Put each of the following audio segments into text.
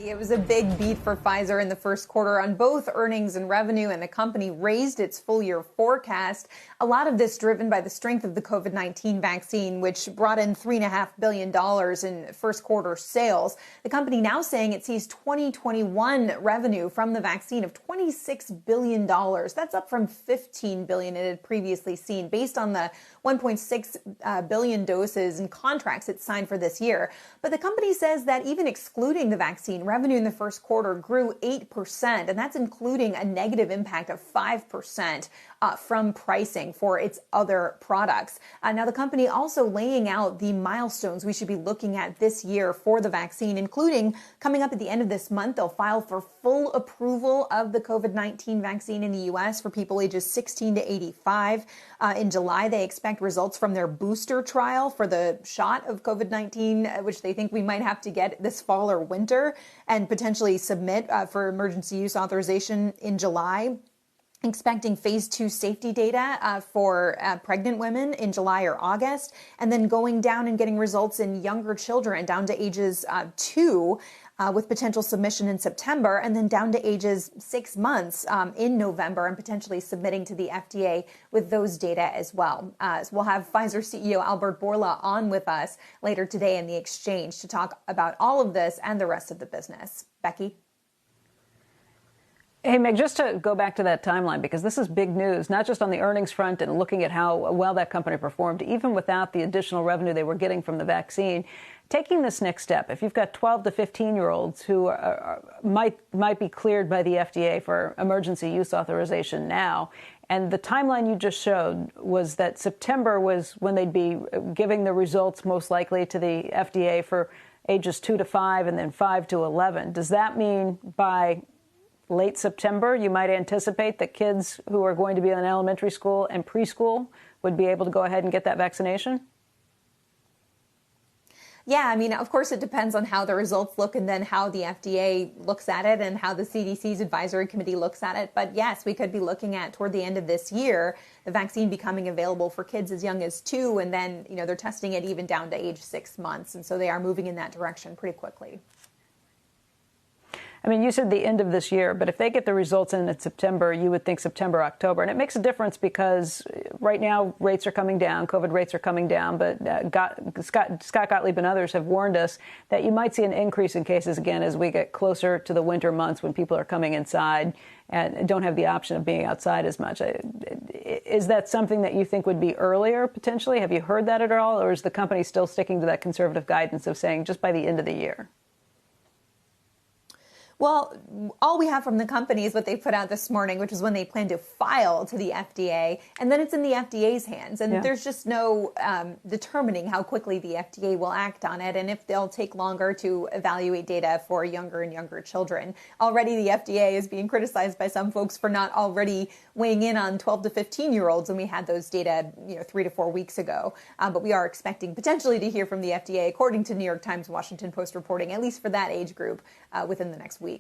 It was a big beat for Pfizer in the first quarter on both earnings and revenue, and the company raised its full-year forecast. A lot of this driven by the strength of the COVID-19 vaccine, which brought in $3.5 billion in first quarter sales. The company now saying it sees 2021 revenue from the vaccine of $26 billion. That's up from $15 billion it had previously seen, based on the 1.6 billion doses and contracts it signed for this year. But the company says that even excluding the vaccine, revenue in the first quarter grew 8%, and that's including a negative impact of 5% from pricing for its other products. Now, the company also laying out the milestones we should be looking at this year for the vaccine, including coming up at the end of this month, they'll file for full approval of the COVID-19 vaccine in the U.S. for people ages 16 to 85. In July, they expect results from their booster trial for the shot of COVID-19, which they think we might have to get this fall or winter, and potentially submit for emergency use authorization in July. Expecting phase 2 safety data for pregnant women in July or August, and then going down and getting results in younger children down to ages 2 with potential submission in September, and then down to ages 6 months in November, and potentially submitting to the FDA with those data as well. So we'll have Pfizer CEO Albert Bourla on with us later today in the exchange to talk about all of this and the rest of the business. Becky? Hey, Meg, just to go back to that timeline, because this is big news, not just on the earnings front and looking at how well that company performed, even without the additional revenue they were getting from the vaccine. Taking this next step, if you've got 12 to 15-year-olds who might be cleared by the FDA for emergency use authorization now, and the timeline you just showed was that September was when they'd be giving the results most likely to the FDA for ages 2 to 5 and then 5 to 11. Does that mean by late September, you might anticipate that kids who are going to be in elementary school and preschool would be able to go ahead and get that vaccination? Yeah, I mean, of course, it depends on how the results look and then how the FDA looks at it and how the CDC's advisory committee looks at it. But yes, we could be looking at toward the end of this year, the vaccine becoming available for kids as young as 2. And then, they're testing it even down to age 6 months. And so they are moving in that direction pretty quickly. I mean, you said the end of this year, but if they get the results in September, you would think September, October. And it makes a difference because right now rates are coming down, COVID rates are coming down, but Scott Gottlieb and others have warned us that you might see an increase in cases again as we get closer to the winter months when people are coming inside and don't have the option of being outside as much. Is that something that you think would be earlier potentially? Have you heard that at all? Or is the company still sticking to that conservative guidance of saying just by the end of the year? Well, all we have from the company is what they put out this morning, which is when they plan to file to the FDA, and then it's in the FDA's hands. And there's just no determining how quickly the FDA will act on it and if they'll take longer to evaluate data for younger and younger children. Already the FDA is being criticized by some folks for not already weighing in on 12 to 15-year-olds, and we had those data 3 to 4 weeks ago. But we are expecting potentially to hear from the FDA, according to New York Times, Washington Post reporting, at least for that age group, within the next week.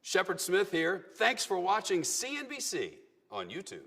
Shepard Smith here. Thanks for watching CNBC on YouTube.